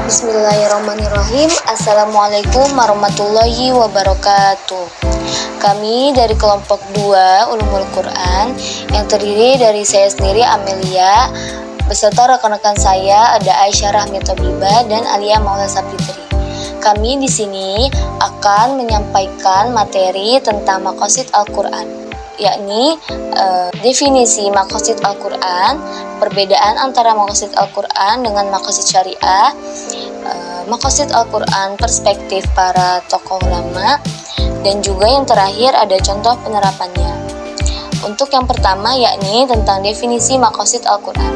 Bismillahirrahmanirrahim. Assalamualaikum warahmatullahi wabarakatuh. Kami dari kelompok 2 Ulumul Quran yang terdiri dari saya sendiri Amelia beserta rekan-rekan saya ada Aisyah Rahmi Tobibah dan Alia Maula Sapitri. Kami di sini akan menyampaikan materi tentang maqasid Al-Quran, yakni definisi maqasid Al-Quran, perbedaan antara maqasid Al-Quran dengan maqasid syariah, maqasid Al-Quran perspektif para tokoh ulama, dan juga yang terakhir ada contoh penerapannya. Untuk yang pertama yakni tentang definisi maqasid Al-Quran.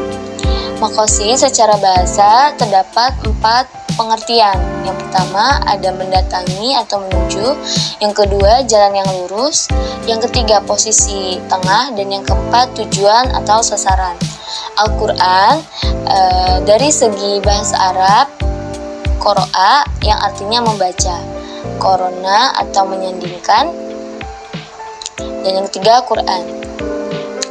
Maqasid secara bahasa terdapat 4 pengertian. Yang pertama ada mendatangi atau menuju, yang kedua jalan yang lurus, yang ketiga posisi tengah, dan yang keempat tujuan atau sasaran. Al-Quran dari segi bahasa Arab qoro'a yang artinya membaca, korona atau menyandingkan, dan yang ketiga Quran.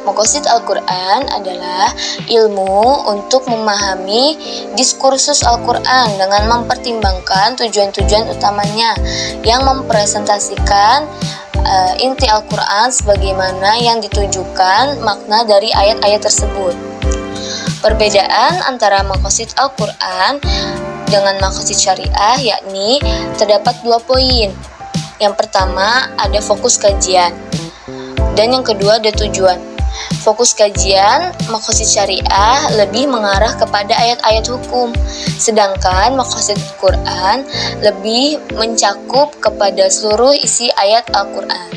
Maqasid Al-Quran adalah ilmu untuk memahami diskursus Al-Quran dengan mempertimbangkan tujuan-tujuan utamanya yang mempresentasikan inti Al-Quran sebagaimana yang ditujukan makna dari ayat-ayat tersebut. Perbedaan antara maqasid Al-Quran dengan maqasid syariah yakni terdapat 2 poin. Yang pertama ada fokus kajian dan yang kedua ada tujuan. Fokus kajian maqasid syariah lebih mengarah kepada ayat-ayat hukum, sedangkan maqasid Quran lebih mencakup kepada seluruh isi ayat Al-Quran.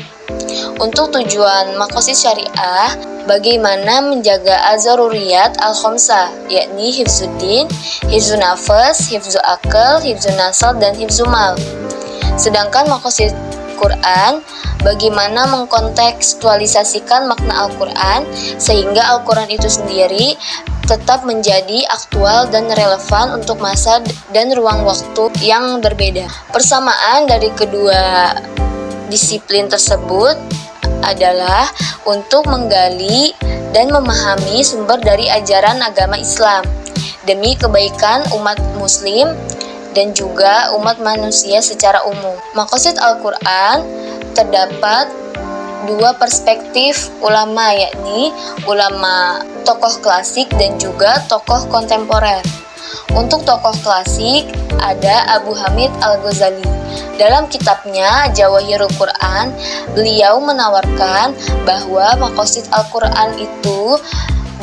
Untuk tujuan maqasid syariah, bagaimana menjaga az-zaruriyat al-khamsah, yakni hifzuddin, hifzun nafas, hifzu akal, hifzun nasal, dan hifzu mal. Sedangkan maqasid Quran bagaimana mengkontekstualisasikan makna Al-Quran sehingga Al-Quran itu sendiri tetap menjadi aktual dan relevan untuk masa dan ruang waktu yang berbeda. Persamaan dari kedua disiplin tersebut adalah untuk menggali dan memahami sumber dari ajaran agama Islam demi kebaikan umat muslim dan juga umat manusia secara umum. Maqasid Al-Quran terdapat 2 perspektif ulama, yakni ulama tokoh klasik dan juga tokoh kontemporer. Untuk tokoh klasik ada Abu Hamid Al-Ghazali. Dalam kitabnya Jawahirul Quran, beliau menawarkan bahwa maqasid Al-Quran itu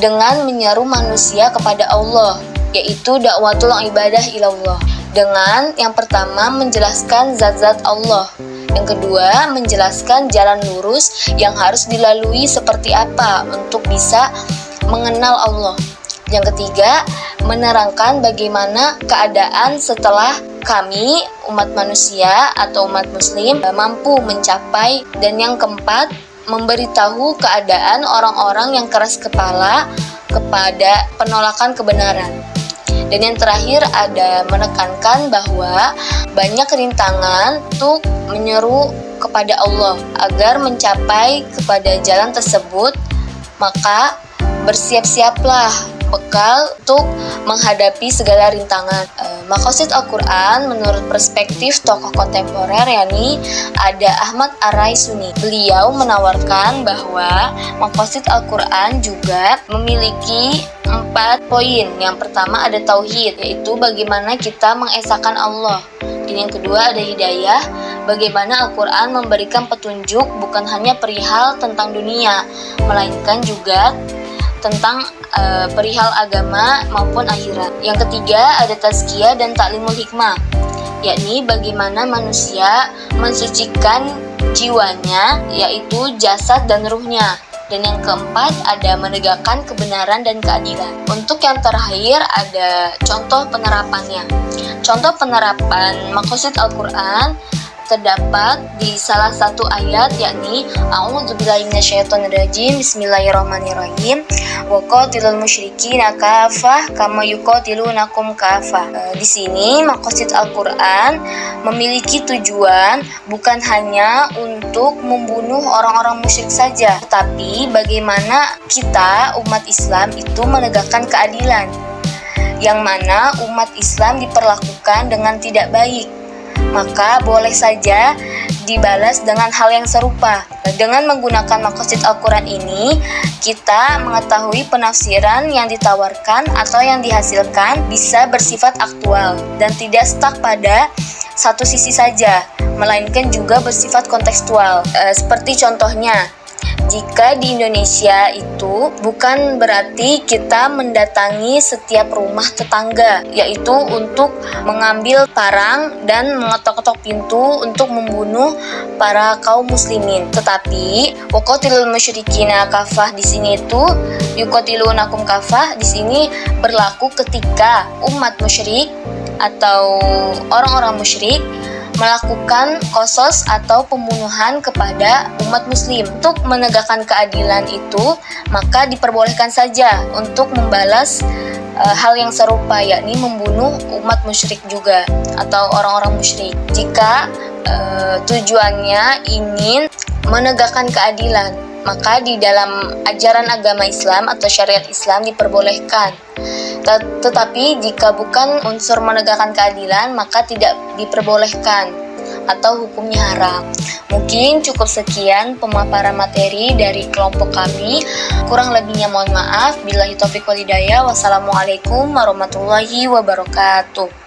dengan menyeru manusia kepada Allah, yaitu dakwatul ibadah ilallah. Dengan yang pertama menjelaskan zat-zat Allah, yang kedua menjelaskan jalan lurus yang harus dilalui seperti apa untuk bisa mengenal Allah. Yang ketiga menerangkan bagaimana keadaan setelah kami umat manusia atau umat muslim mampu mencapai, dan yang keempat memberitahu keadaan orang-orang yang keras kepala kepada penolakan kebenaran. Dan yang terakhir ada menekankan bahwa banyak rintangan untuk menyeru kepada Allah agar mencapai kepada jalan tersebut, maka bersiap-siaplah bekal untuk menghadapi segala rintangan. Maqasid Al-Quran menurut perspektif tokoh kontemporer yakni ada Ahmad Ar-Raisuni. Beliau menawarkan bahwa maqasid Al-Quran juga memiliki 4 poin. Yang pertama ada tauhid, yaitu bagaimana kita mengesahkan Allah. Dan yang kedua ada hidayah, bagaimana Al-Quran memberikan petunjuk bukan hanya perihal tentang dunia, melainkan juga tentang perihal agama maupun akhirat. Yang ketiga ada tazkiyah dan taklimul hikmah, yakni bagaimana manusia mensucikan jiwanya, yaitu jasad dan ruhnya. Dan yang keempat ada menegakkan kebenaran dan keadilan. Untuk yang terakhir ada contoh penerapannya. Contoh penerapan maqasid Al-Quran terdapat di salah satu ayat, yakni A'udzubillahi minasyaitonirrajim, Bismillahirrahmanirrahim, wa qatilul musyrikina kafah kama yuqatilunakum kafah. Di sini maqasid Al-Quran memiliki tujuan bukan hanya untuk membunuh orang-orang musyrik saja, tetapi bagaimana kita umat Islam itu menegakkan keadilan, yang mana umat Islam diperlakukan dengan tidak baik, maka boleh saja dibalas dengan hal yang serupa. Dengan menggunakan maqasid Al-Quran ini, kita mengetahui penafsiran yang ditawarkan atau yang dihasilkan bisa bersifat aktual dan tidak stuck pada satu sisi saja, melainkan juga bersifat kontekstual. Seperti contohnya, jika di Indonesia itu bukan berarti kita mendatangi setiap rumah tetangga, yaitu untuk mengambil parang dan mengetok-ketok pintu untuk membunuh para kaum muslimin. Tetapi waqatilul musyrikina kafah di sini itu yuqatilunakum kafah di sini berlaku ketika umat musyrik atau orang-orang musyrik melakukan qasas atau pembunuhan kepada umat muslim. Untuk menegakkan keadilan itu, maka diperbolehkan saja untuk membalas hal yang serupa, yakni membunuh umat musyrik juga atau orang-orang musyrik. Jika tujuannya ingin menegakkan keadilan, maka di dalam ajaran agama Islam atau syariat Islam diperbolehkan. Tetapi jika bukan unsur menegakkan keadilan, maka tidak diperbolehkan atau hukumnya haram. Mungkin cukup sekian pemaparan materi dari kelompok kami. Kurang lebihnya mohon maaf. Billahi taufiq wal hidayah. Wassalamualaikum warahmatullahi wabarakatuh.